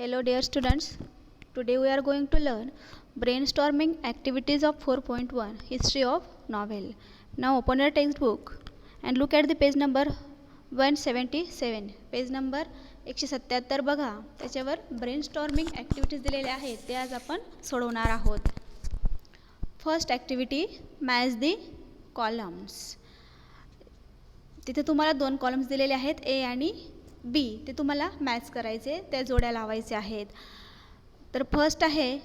Hello dear students, today we are going to learn brainstorming activities of 4.1 History of Novel. Now open your textbook and look at the page number 177. Page number 177 बघा, त्याच्यावर brainstorming activities दिलेल्या आहेत ते आज आपण सोडवणार आहोत. First activity match दी columns. तिथे तुम्हाला दोन कॉलम्स दिलेले आहेत ए आणि बी, ते तुम्हाला मॅच करायचे, त्या जोड्या लावायचे आहेत. तर फर्स्ट आहे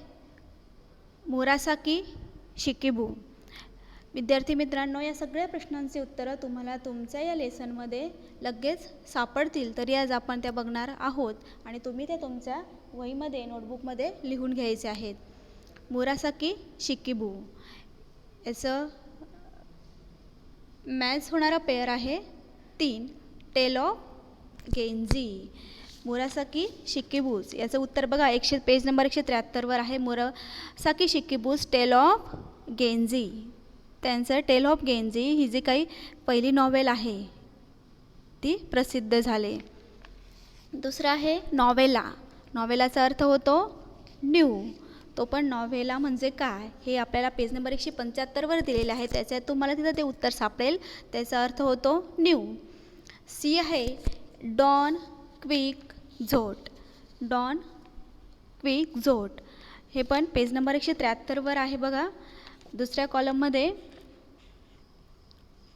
मुरासाकी शिकिबू. विद्यार्थी मित्रांनो, या सगळ्या प्रश्नांची उत्तरं तुम्हाला तुमच्या या लेसनमध्ये लगेच सापडतील, तरी आज आपण त्या बघणार आहोत आणि तुम्ही ते तुमच्या वहीमध्ये नोटबुकमध्ये लिहून घ्यायचे आहेत. मुरासाकी शिकिबू याचं मॅच होणारा पेअर आहे 3 टेल ऑफ गेंजी. मुरासाकी शिकिबूज याचं उत्तर बघा, पेज नंबर 173 आहे. मुरासाकी शिकिबूज टेल ऑफ गेंजी. त्यांचं टेल ऑफ गेंजी ही जी काही पहिली नॉवेल आहे ती प्रसिद्ध झाले. दुसरा आहे नॉवेला. नॉवेलाचा अर्थ होतो न्यू. तो पण नॉवेला म्हणजे काय हे आपल्याला पेज नंबर 175 दिलेलं आहे. त्याच्यात तुम्हाला तिथं ते उत्तर सापडेल. त्याचा अर्थ होतो न्यू. सी आहे Don Quixote. Don Quixote हे पण पेज नंबर 173 आहे बघा. दुसऱ्या कॉलममध्ये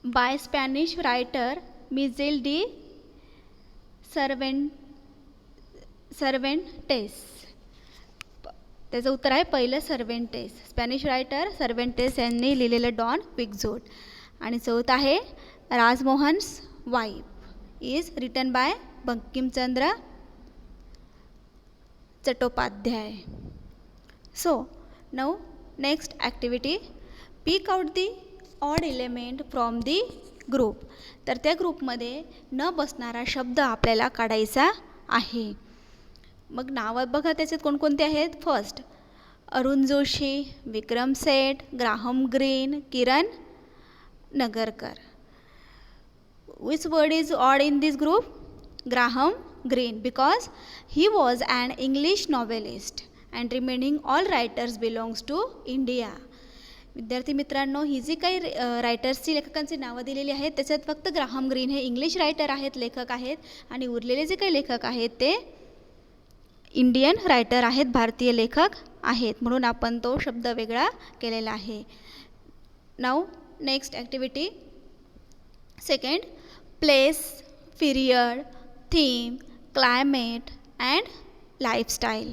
by Spanish writer Miguel de Cervantes. त्याचं उत्तर आहे पहिलं सर्वेंटेस. स्पॅनिश रायटर सर्वेंटेस यांनी लिहिलेलं डॉन क्विक झोट. आणि चौथं आहे Rajmohan's wife is written by Bankimchandra Chattopadhyay. So now next activity, pick out the odd element from the group. तर त्या ग्रुपमध्ये न बसणारा शब्द आपल्याला काढायचा आहे. मग नावं बघा त्याच्यात कोणकोणते आहेत. First Arun Joshi, Vikram Seth, Graham green, Kiran Nagarkar. Which word is odd in this group? Graham Greene, because he was an English novelist and remaining all writers belongs to India. विद्यार्थी मित्रांनो, ही जी काही रायटर्सची लेखकांची नावं दिलेली आहेत त्याच्यात फक्त ग्राहम ग्रीन हे इंग्लिश रायटर आहेत, लेखक आहेत, आणि उरलेले जे काही लेखक आहेत ते इंडियन रायटर आहेत, भारतीय लेखक आहेत, म्हणून आपण तो शब्द वेगळा केलेला आहे. Now next activity second, place, period, theme, climate and lifestyle.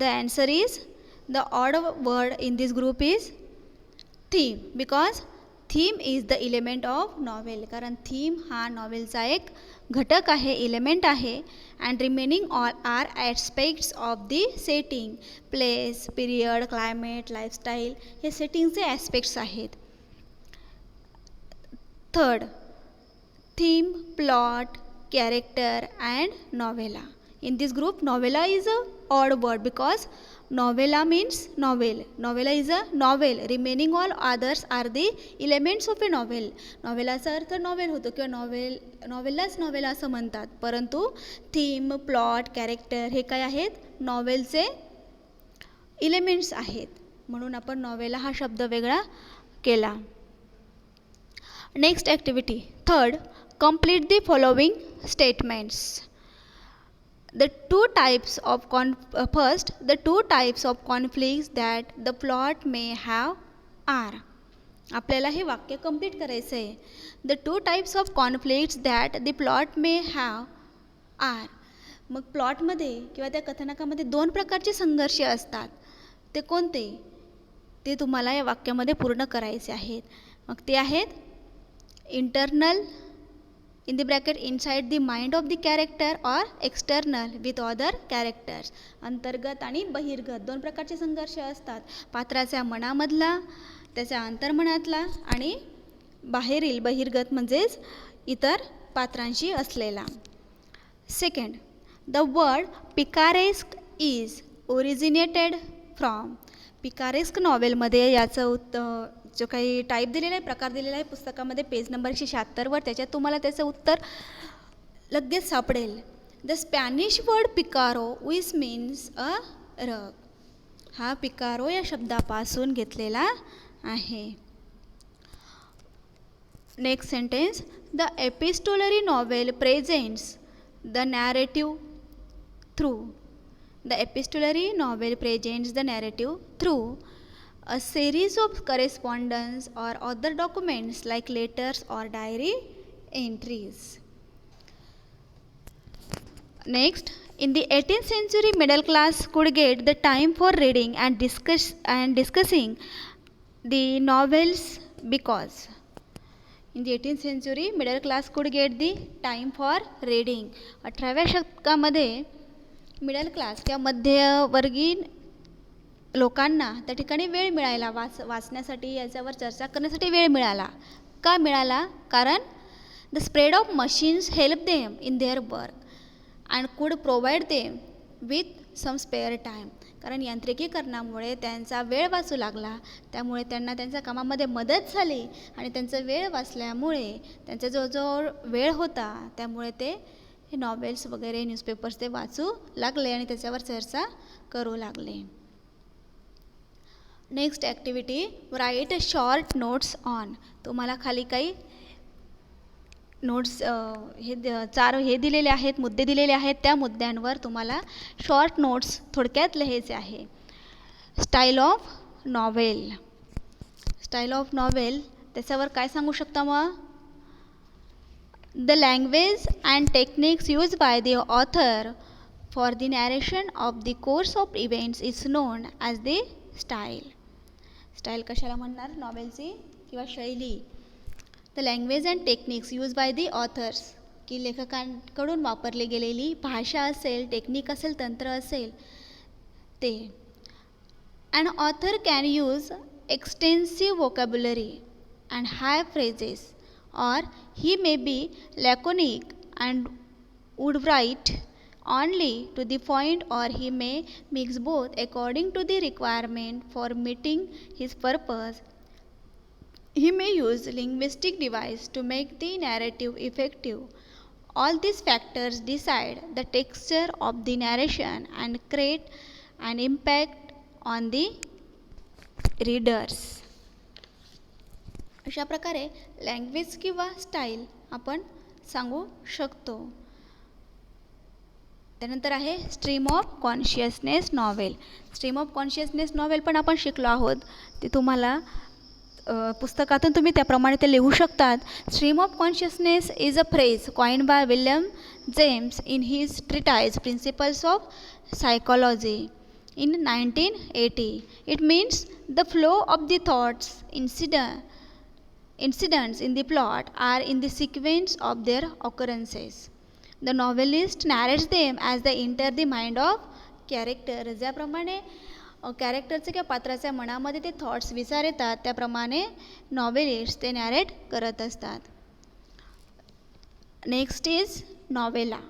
The answer is the odd word in this group is theme, because theme is the element of novel. कारण theme हा नॉवेलचा एक घटक आहे, एलिमेंट आहे. and remaining all are aspects of the setting. place, period, climate, lifestyle हे सेटिंगचे aspects आहेत. Third theme, plot, character and novella. In this group novella is a odd word because novella means novel. Novella is a novel. Remaining all others are the elements of a novel. नॉवेलाचा अर्थ novel होतो किंवा नॉवेललाच novel असं म्हणतात, परंतु theme, plot, character हे काय आहेत, नॉवेलचे elements आहेत, म्हणून आपण नॉवेला हा शब्द वेगळा केला. Next activity third, complete the following statements. The two types of conflicts that the plot may have are. आपल्याला हे वाक्य कंप्लीट करायचं आहे. The two types of conflicts that the plot may have are. मग प्लॉटमध्ये किंवा त्या कथानकामध्ये दोन प्रकारचे संघर्ष असतात. ते कोणते ते तुम्हाला या वाक्यामध्ये पूर्ण करायचे आहेत. मग ते आहेत internal in the bracket inside the mind of the character or external with other characters. अंतर्गत आणि बहिर्गत दोन प्रकारचे संघर्ष असतात. पात्राच्या मनामधला, त्याच्या अंतर्मनातला, आणि बाहेरील बहिर्गत म्हणजेच इतर पात्रांशी असलेला. Second, the word picaresque is originated from. Picaresque नॉवेलमध्ये याचं जो काही टाईप दिलेला आहे, प्रकार दिलेला आहे पुस्तकामध्ये पेज नंबर 176 वर, त्याच्यात तुम्हाला त्याचं उत्तर लगेच सापडेल. The Spanish word picaro which means a rogue. हा पिकारो या शब्दापासून घेतलेला आहे. Next sentence. The epistolary novel presents the narrative through. The epistolary novel presents the narrative through a series of correspondence or other documents like letters or diary entries. Next, in the 18th century, middle class could get the time for reading and discussing the novels because in the 18th century, middle class could get the time for reading. 18व्या शतकामध्ये middle class किंवा मध्यवर्गीय लोकांना त्या ठिकाणी वेळ मिळाला, वाचण्यासाठी, याच्यावर चर्चा करण्यासाठी वेळ मिळाला. का मिळाला? कारण the spread of machines help them in their work and could provide them with some spare time. कारण यांत्रिकीकरणामुळे त्यांचा वेळ वाचू लागला, त्यामुळे त्यांना त्यांच्या कामामध्ये मदत झाली आणि त्यांचा वेळ वाचल्यामुळे त्यांचा जो वेळ होता त्यामुळे ते हे नॉवेल्स वगैरे न्यूजपेपर्स ते वाचू लागले आणि त्याच्यावर चर्चा करू लागले. Next activity. Write short notes on. तुम्हाला खाली काही नोट्स हे दिलेले आहेत, मुद्दे दिलेले आहेत. त्या मुद्द्यांवर तुम्हाला शॉर्ट नोट्स थोडक्यात लिहायचे आहे. Style of novel. Style of novel त्याच्यावर काय सांगू शकता मग? The language and techniques used by the author for the narration of the course of events is known as the style. Style कशाला म्हणणार? नॉवेलची किंवा शैली. The language and techniques used by the authors, की लेखकांकडून वापरली गेलेली भाषा असेल, टेक्निक असेल, तंत्र असेल ते. An author can use extensive vocabulary and high phrases, or he may be laconic and would write only to the point, or he may mix both according to the requirement for meeting his purpose. He may use linguistic device to make the narrative effective. All these factors decide the texture of the narration and create an impact on the readers. अशा प्रकारे language किंवा style आपण सांगू शकतो. त्यानंतर आहे stream of consciousness novel. Stream of consciousness novel पण आपण शिकलो आहोत. ते तुम्हाला पुस्तकातून तुम्ही त्याप्रमाणे ते लिहू शकतात. Stream of consciousness is a phrase coined bye William James in his treatise principles of psychology in 1980. It means the flow of the thoughts, incidents in the plot are in the sequence of their occurrences. The novelist narrates them as they enter the mind of character. ज्याप्रमाणे कॅरेक्टरचे किंवा पात्राच्या मनामध्ये ते thoughts विचार येतात त्याप्रमाणे novelist ते narrate करत असतात. Next is novella.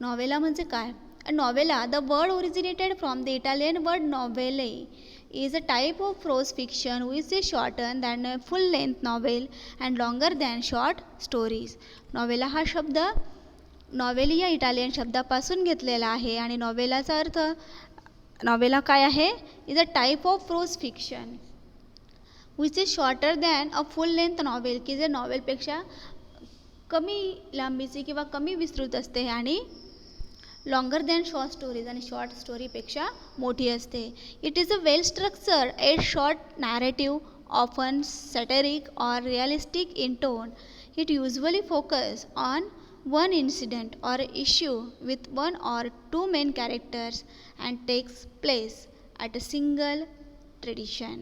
नॉवेला म्हणजे काय? A novella, the word originated from the Italian word novelle, is a type of prose fiction which is shorter than a full-length novel and longer than short stories. Novella हा शब्द नॉवेली या Italian शब्दापासून घेतलेला आहे आणि नॉवेलाचा अर्थ नॉवेला काय आहे? Is a type of pros fiction which is shorter than a full length novel, की जे नॉवेलपेक्षा कमी लांबीची किंवा कमी विस्तृत असते आणि लॉंगर दॅन शॉर्ट स्टोरीज आणि शॉर्ट स्टोरीपेक्षा मोठी असते. It is a well structured at short narrative often satiric or realistic in tone. It usually focus on one incident or issue with one or two main characters and takes place at a single tradition.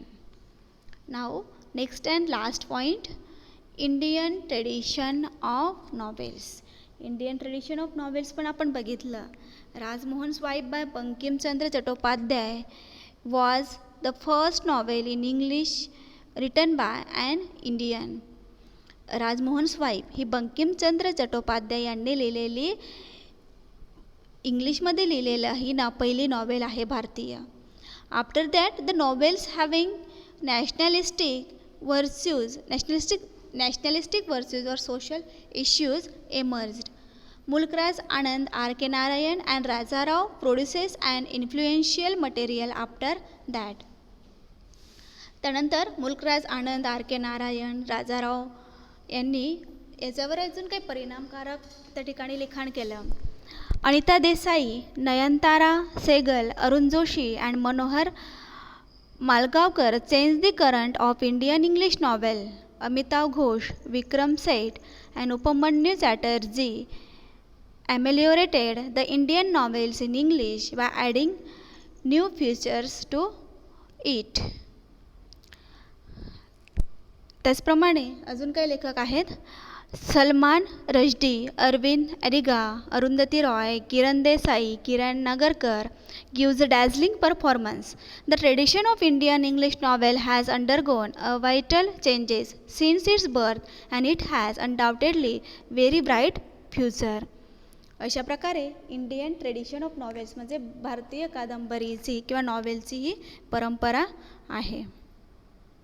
Now next and last point, Indian tradition of novels. Indian tradition of novels पण आपण बघितलं. Rajmohan wife by Bankimchandra Chattopadhyay was the first novel in English written by an Indian. Rajmohan wife ही बंकिमचंद्र चट्टोपाध्याय यांनी लिहिलेली इंग्लिशमध्ये लिहिलेलं ही पहिली नॉवेल आहे भारतीय. After that the novels having nationalistic virtues or social issues emerged. Mulkraj Anand, R.K. Narayan and Raja Rao produces an influential material after that. त्यानंतर मुल्कराज आनंद, आर के नारायण, राजाराव यांनी याच्यावर अजून काही परिणामकारक त्या ठिकाणी लिखाण केलं. Anita Desai, Nayantara Sahgal, Arun Joshi and Manohar Malgonkar change the current of Indian English novel. Amitav Ghosh, Vikram Seth and Upamanyu Chatterjee ameliorated the Indian novels in English by adding new features to it. त्याचप्रमाणे अजून काही लेखक आहेत. Salman Rushdie, Arvind अरिगा, Arundhati Roy, Kiran Desai, Kiran Nagarkar gives a dazzling performance. The tradition of Indian English novel has undergone a vital changes since its birth and it has undoubtedly very bright future. अशा प्रकारे Indian tradition of novels म्हणजे भारतीय कादंबरीची किंवा नॉवेलची ही परंपरा आहे.